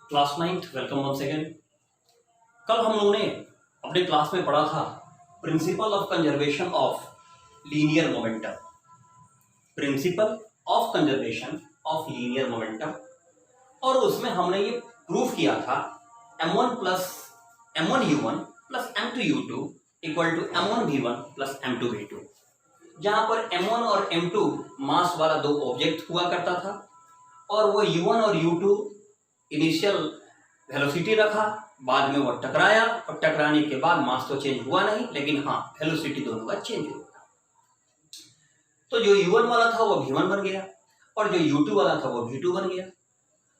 Class ninth, welcome one second. कल हम लोगों ने अपने क्लास में पढ़ा था principle of conservation of linear momentum. Principle of conservation of linear momentum, और उसमें हमने ये प्रूफ किया था m1 plus m1u1 plus m2u2 equal to m1v1 plus m2v2, जहां पर m1 और m2 मास वाला दो ऑब्जेक्ट हुआ करता था और वो u1 और u2 इनिशियल वेलोसिटी रखा, बाद में वो टकराया और टकराने के बाद मास तो चेंज हुआ नहीं, लेकिन हाँ वेलोसिटी दोनों का चेंज हुआ। तो जो u1 वाला था वो v1 बन गया और जो u2 वाला था वो v2 बन गया।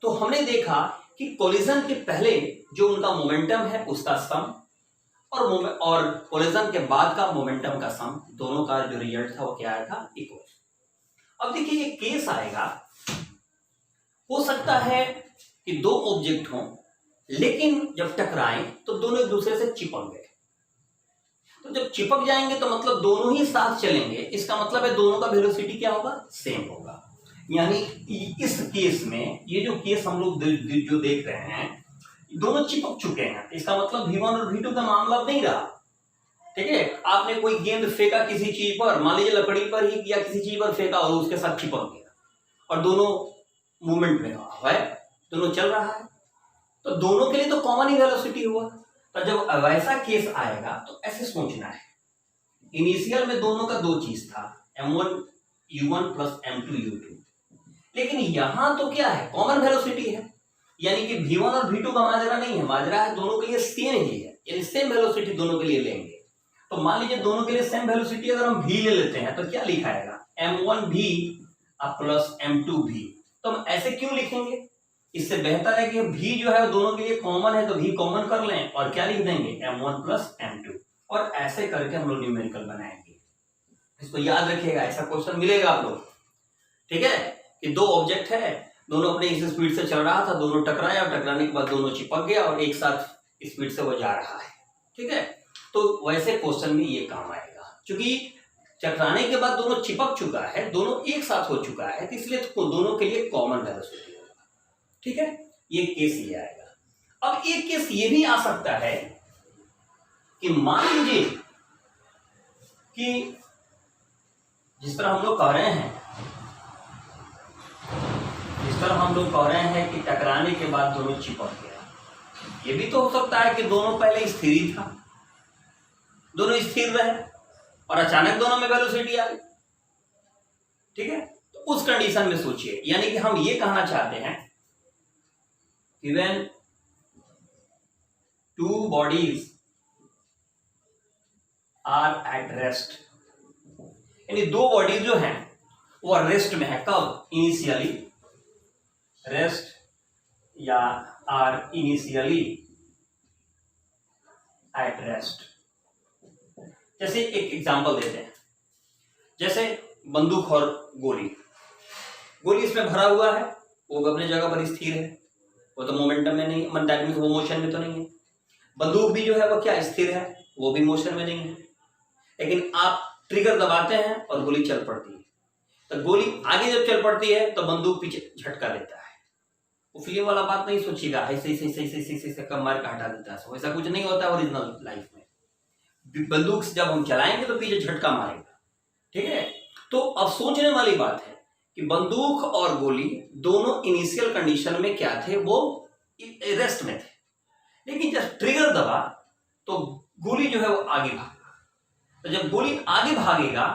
तो हमने देखा कि कोलिजन के पहले जो उनका मोमेंटम है उसका सम और कोलिजन के बाद का मोमेंटम का सम, दोनों का जो रिजल्ट था वो क्या आया था, इक्वल। अब देखिए ये केस आएगा, हो सकता है कि दो ऑब्जेक्ट हों लेकिन जब टकराएं तो दोनों एक दूसरे से चिपक गए। तो जब चिपक जाएंगे तो मतलब दोनों ही साथ चलेंगे, इसका मतलब है दोनों का वेलोसिटी क्या होगा, सेम होगा। यानी इस केस में ये जो केस हम लोग जो देख रहे हैं, दोनों चिपक चुके हैं, इसका मतलब v1 और v2 का मामला नहीं रहा। ठीक है, आपने कोई गेंद फेंका किसी चीज पर, मान लीजिए लकड़ी पर ही या किसी चीज पर फेंका और उसके साथ चिपक गया और दोनों मूवमेंट में है, दोनों चल रहा है, तो दोनों के लिए तो कॉमन ही वेलोसिटी हुआ। तो जब वैसा केस आएगा तो ऐसे सोचना है, इनिशियल में दोनों का दो चीज था, m1u1 प्लस m2u2, लेकिन यहां तो क्या है, कॉमन वेलोसिटी है, यानी कि v1 और v2 का माजरा नहीं है, माजरा है दोनों के लिए सेम ही है, यानी सेम वेलोसिटी दोनों के लिए लेंगे। तो मान लीजिए दोनों के लिए सेम वेलोसिटी अगर हम v ले लेते हैं तो क्या लिखा आएगा, m1v प्लस m2v। तो हम ऐसे क्यों लिखेंगे, इससे बेहतर है कि v जो है दोनों के लिए कॉमन है तो v कॉमन कर लें और क्या लिख देंगे, m1 प्लस m2, और ऐसे करके हम लोग न्यूमेरिकल बनाएंगे। इसको याद रखिएगा, ऐसा क्वेश्चन मिलेगा आप लोग। ठीक है, कि दो ऑब्जेक्ट है, दोनों अपने इस स्पीड से चल रहा था, दोनों टकराया और टकराने के बाद दोनों चिपक गया और एक साथ स्पीड से वो जा रहा है। ठीक है, तो वैसे क्वेश्चन में ये काम आएगा, क्योंकि टकराने के बाद दोनों चिपक चुका है, दोनों एक साथ हो चुका है, तो इसलिए तो दोनों के लिए कॉमन वेलोसिटी होगा। ठीक है, ये केस ये आएगा। अब एक केस ये भी आ सकता है कि मान लीजिए कि जिस तरह हम लोग कह रहे हैं कि टकराने के बाद दोनों चिपक गया, ये भी तो हो सकता है कि दोनों पहले स्थिर ही था, दोनों स्थिर रहे और अचानक दोनों में वेलोसिटी आ गई। ठीक है, तो उस कंडीशन में सोचिए, यानी कि हम ये कहना चाहते हैं कि when two bodies are at rest, यानी दो बॉडीज जो हैं वो रेस्ट में है, कब, इनिशियली रेस्ट या आर इनिशियली एट रेस्ट। जैसे एक एग्जांपल देते हैं, जैसे बंदूक और गोली इसमें भरा हुआ है, वो अपनी जगह पर स्थिर है, वो तो मोमेंटम में नहीं, दैट मींस वो मोशन में तो नहीं है। बंदूक भी जो है वो क्या, स्थिर है, वो भी मोशन में नहीं है, लेकिन आप ट्रिगर दबाते हैं और गोली चल पड़ती है। तो गोली आगे जब चल पड़ती है तो बंदूक पीछे झटका देता है। वो फिल्म वाला बात नहीं सोचिएगा, ऐसे कम मार के हटा देता है, वैसा कुछ नहीं होता ओरिजिनल लाइफ में। बंदूक जब हम चलाएंगे तो पीछे झटका मारेगा। ठीक है, तो अब सोचने वाली बात है कि बंदूक और गोली दोनों इनिशियल कंडीशन में क्या थे, वो रेस्ट में थे, लेकिन जब ट्रिगर दबा तो गोली जो है वो आगे भागा। तो जब गोली आगे भागेगा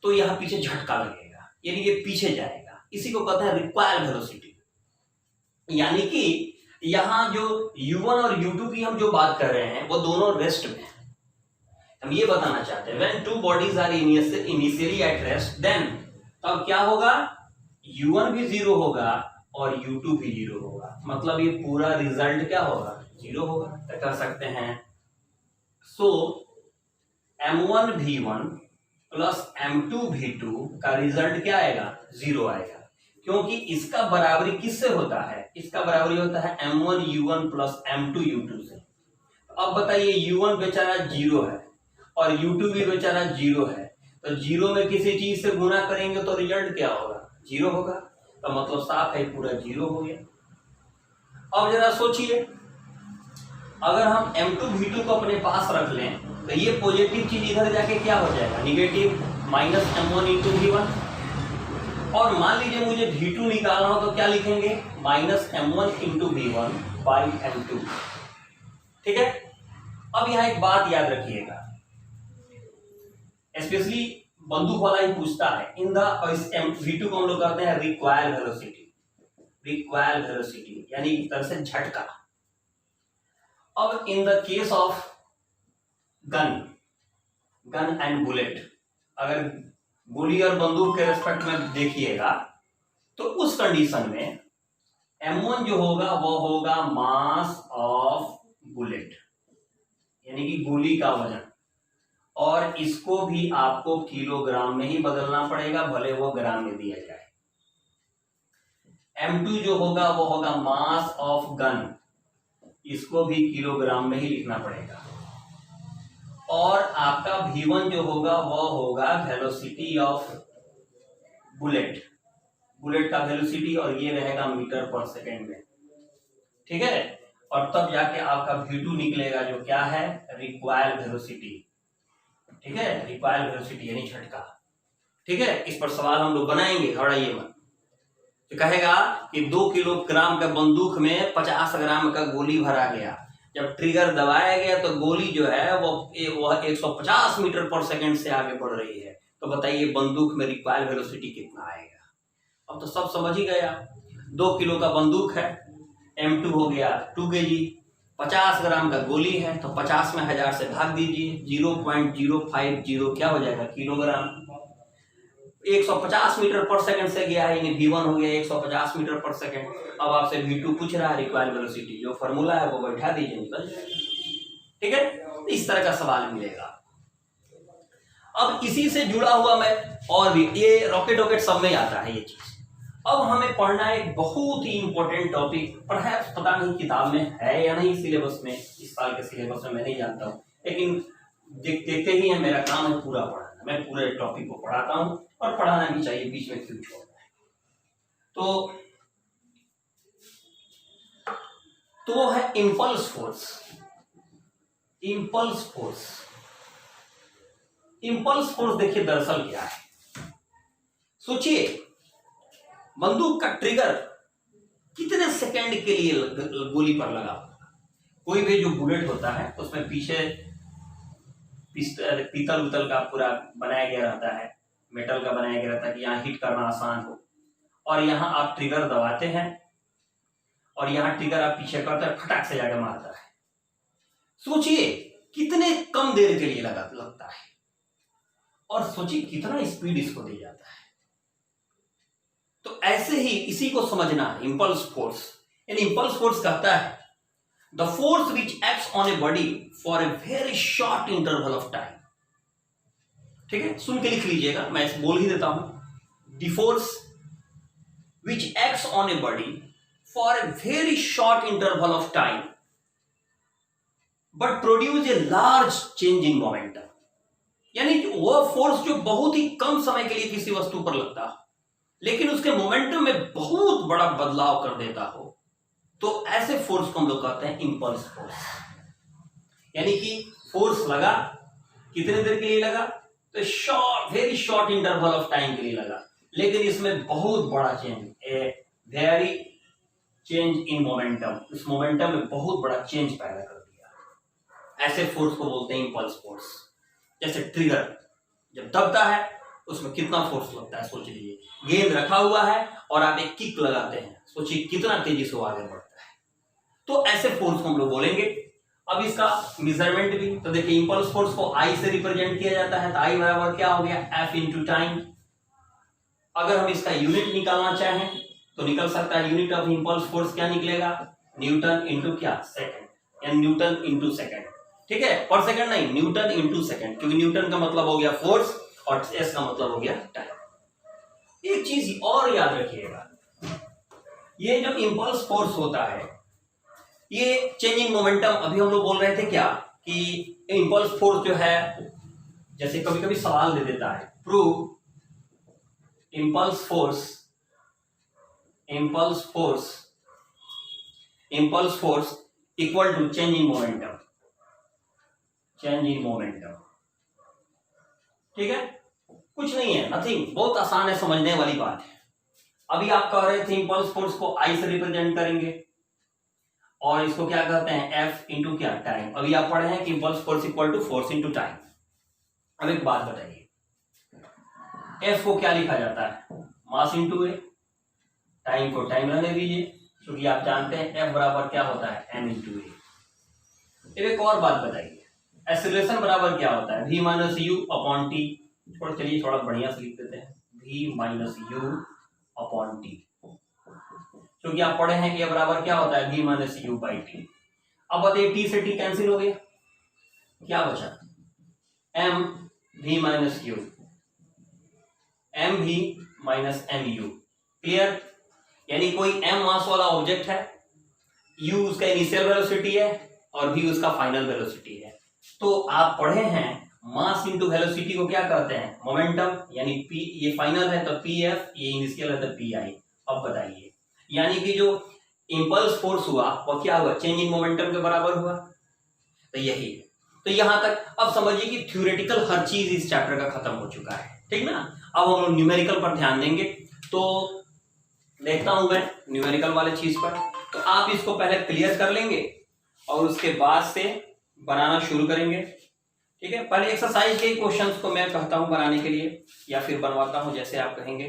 तो यहां पीछे झटका लगेगा, यानी ये पीछे जाएगा, इसी को कहते हैं रिक्वायर्ड वेलोसिटी। यानी कि यहां जो u1 और u2 की हम जो बात कर रहे हैं वो दोनों रेस्ट में है। हम ये बताना चाहते हैं when two bodies are initially at rest, then तब क्या होगा, u1 भी 0 होगा और u2 भी 0 होगा, मतलब ये पूरा रिजल्ट क्या होगा, 0 होगा। तो कह सकते हैं सो m1v1 प्लस m2v2 का रिजल्ट क्या आएगा, 0 आएगा, क्योंकि इसका बराबरी किससे होता है, इसका बराबरी होता है m1u1 प्लस m2u2 से। अब बताइए u1 बेचारा 0 है और u2 भी बेचारा 0 है, तो 0 में किसी चीज से गुना करेंगे तो रिजल्ट क्या होगा, 0 होगा। तो मतलब साफ है पूरा 0 हो गया। अब जरा सोचिए, अगर हम m2 v2 को अपने पास रख लें तो ये पॉजिटिव चीज इधर जाके क्या हो जाएगा, negative minus m1 into v1। और मान लीजिए मुझे v2 निकालना हो तो क्या लिखेंगे, minus m1 into v1 by m2। ठीक है। अब यहाँ एक बात याद रखिएगा, स्पेशली बंदूक वाला ही पूछता है, इन द v2 को हम लोग करते हैं रिक्वायर्ड वेलोसिटी, रिक्वायर्ड वेलोसिटी यानी एक तरह से झटका। अब in the case of gun and bullet, अगर गोली और बंदूक के रेस्पेक्ट में देखिएगा तो उस कंडीशन में m1 जो होगा वो होगा मास ऑफ बुलेट यानी कि गोली का वजन, और इसको भी आपको किलोग्राम में ही बदलना पड़ेगा, भले वो ग्राम में दिया जाए। m2 जो होगा वो होगा मास ऑफ गन, इसको भी किलोग्राम में ही लिखना पड़ेगा। और आपका v1 जो होगा वो होगा वेलोसिटी ऑफ बुलेट, बुलेट का वेलोसिटी, और ये रहेगा मीटर पर सेकेंड में। ठीक है। और तब जाके आपका v2 निकलेगा जो क्या है, रिक्वायर्ड वेलोसिटी। ठीक है, रिक्वायर्ड वेलोसिटी यानी झटका। ठीक है, इस पर सवाल हम लोग बनाएंगे, घबराइए मत। तो कहेगा कि 2 किलोग्राम का बंदूक में 50 ग्राम का गोली भरा गया, जब ट्रिगर दबाया गया तो गोली जो है वो 150 मीटर पर सेकंड से आगे बढ़ रही है। तो बताइए बंदूक में रिक्वायर्ड वेलोसिटी कितना आएगा। अब तो सब समझ ही गया, 2 किलो का बंदूक है, m2 हो गया 2 kg, 50 ग्राम का गोली है तो 50 में 1000 से भाग दीजिए, 0.050 क्या हो जाएगा, किलोग्राम। 150 मीटर पर सेकंड से गया है, यानी v1 हो गया 150 मीटर पर सेकंड। अब आपसे v2 पूछ रहा है रिक्वायर्ड वेलोसिटी, जो फॉर्मूला है वो बैठा दीजिए, निकल जाएगा। ठीक है, इस तरह का सवाल मिलेगा। अब इसी से जुड़ा हुआ मैं और भी, ये रॉकेट वॉकेट सब में आता है ये चीज। अब हमें पढ़ना है एक बहुत ही इंपॉर्टेंट टॉपिक, पता नहीं किताब में है या नहीं, सिलेबस में, इस साल के सिलेबस में मैं नहीं जानता हूँ, लेकिन देखते ही है, मेरा काम है पूरा पढ़ाना, मैं पूरे टॉपिक को पढ़ाता हूँ और पढ़ाना भी चाहिए, बीच में क्यों छोड़ना है। तो वो है impulse force. Impulse force, impulse force देखिए दरअसल क्या है। सोचिए बंदूक का ट्रिगर कितने सेकंड के लिए गोली पर लगा। कोई भी जो बुलेट होता है उसमें पीछे पीतल उतल का पूरा बनाया गया रहता है, मेटल का बनाया गया रहता है कि यहाँ हिट करना आसान हो, और यहाँ आप ट्रिगर दबाते हैं और यहाँ ट्रिगर आप पीछे करते हैं, फटाक से जाकर मारता है। सोचिए कितने कम देर के लिए लगता है, और सोचिए कितना स्पीड इसको दे जाता है। तो ऐसे ही इसी को समझना है इंपल्स फोर्स। यानी इंपल्स फोर्स कहता है the force which acts on a body for a very short interval of time. ठीक है, सुन के लिख लीजिएगा, मैं बोल ही देता हूं। The force which acts on a body for a very short interval of time but produce a large change in momentum. यानी वो फोर्स जो बहुत ही कम समय के लिए किसी वस्तु पर लगता हो लेकिन उसके मोमेंटम में बहुत बड़ा बदलाव कर देता हो, तो ऐसे फोर्स को हम लोग कहते हैं इंपल्स फोर्स। यानी कि फोर्स लगा, कितने देर के लिए लगा, तो very short interval of time के लिए लगा, लेकिन इसमें बहुत बड़ा change, very change in momentum, इस मोमेंटम में बहुत बड़ा चेंज पैदा कर दिया। ऐसे फोर्स को बोलते हैं इंपल्स फोर्स। जैसे ट्रिगर जब दबता है उसमें कितना फोर्स लगता है, सोच लीजिए। गेंद रखा हुआ है और आप एक किक लगाते हैं, सोचिए कितना तेजी से वो आगे बढ़ता है। तो ऐसे फोर्स को हम लोग बोलेंगे। अब इसका मेजरमेंट भी, तो देखिए इंपल्स फोर्स को आई से रिप्रेजेंट किया जाता है, तो आई बराबर क्या हो गया, एफ इंटू टाइम। अगर हम इसका यूनिट निकालना चाहें तो निकल सकता है, यूनिट ऑफ इंपल्स फोर्स क्या निकलेगा, न्यूटन इंटू क्या, सेकेंड, यानी न्यूटन इंटू सेकेंड। ठीक है, पर सेकेंड नहीं, न्यूटन इंटू सेकेंड, क्योंकि न्यूटन का मतलब हो गया फोर्स और एस का मतलब हो गया टाइम। एक चीज और याद रखिएगा, ये जो इंपल्स फोर्स होता है ये चेंज इन मोमेंटम, अभी हम लोग बोल रहे थे क्या कि इंपल्स फोर्स जो है, जैसे कभी कभी सवाल दे देता है, prove impulse force impulse force equal to change in momentum, change in momentum. ठीक है, कुछ नहीं है, नथिंग, बहुत आसान है, समझने वाली बात है। अभी आप कह रहे थे इम्पल्स फोर्स को आई से रिप्रेजेंट करेंगे और इसको क्या कहते हैं, एफ इंटू क्या, टाइम। अभी आप पढ़े हैं कि impulse force equal to force into time. अब एक बात बताइए, एफ को क्या लिखा जाता है, मास इंटू ए, टाइम को टाइम रहने दीजिए क्योंकि आप जानते हैं एफ बराबर क्या होता है, एम इंटू ए। एक और बात बताइए, एक्सीलरेशन बराबर क्या होता है, v minus you upon T. चलिए थोड़ा बढ़िया से लिख देते हैं, v minus you upon T, क्योंकि आप पढ़े हैं कि ये बराबर क्या होता है, v minus you by T. अब बताइए टी से टी कैंसिल हो गया, क्या बचा, m v minus u, m v minus m u. Clear, यानी कोई m मास वाला ऑब्जेक्ट है, u उसका इनिशियल वेलोसिटी है और v उसका फाइनल वेलोसिटी है। तो आप पढ़े हैं मास इंटू वेलोसिटी को क्या कहते हैं, मोमेंटम, यानी p, ये फाइनल है तो pf, ये इनिशियल है तो pi। अब बताइए, यानी कि जो इंपल्स फोर्स हुआ वो क्या हुआ, चेंज इन मोमेंटम के बराबर हुआ। तो यही है, तो यहां तक अब समझिए कि थ्योरेटिकल हर चीज इस चैप्टर का खत्म हो चुका है, ठीक ना। अब हम लोग न्यूमेरिकल पर ध्यान देंगे, तो देखता हूं मैं न्यूमेरिकल वाले चीज पर। तो आप इसको पहले क्लियर कर लेंगे और उसके बाद से बनाना शुरू करेंगे, ठीक है। पहले एक्सरसाइज के क्वेश्चंस को मैं कहता हूं बनाने के लिए, या फिर बनवाता हूं जैसे आप कहेंगे।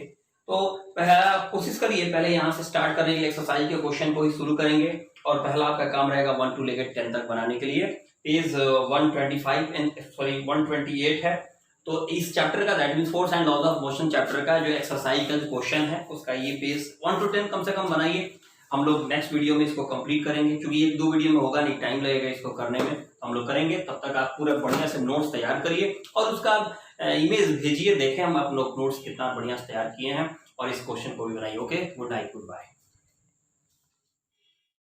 तो पहला कोशिश करिए, पहले यहाँ से स्टार्ट करने के लिए एक्सरसाइज के क्वेश्चन को ही शुरू करेंगे और पहला आपका काम रहेगा 1 to लेकर 10 तक बनाने के लिए। पेज 125 एंड सॉरी 128 है। तो इस चैप्टर का, that means force and laws of motion chapter का जो एक्सरसाइज का क्वेश्चन है उसका ये पेज 1 to 10 कम से कम बनाइए। हम लोग नेक्स्ट वीडियो में इसको कंप्लीट करेंगे, क्योंकि एक दो वीडियो में होगा नहीं, टाइम लगेगा इसको करने में, हम लोग करेंगे। तब तक आप पूरा बढ़िया से नोट्स तैयार करिए और उसका इमेज भेजिए, देखें हम आप लोग नोट्स कितना बढ़िया से तैयार किए हैं, और इस क्वेश्चन को भी बनाइए। Okay, good night, good bye.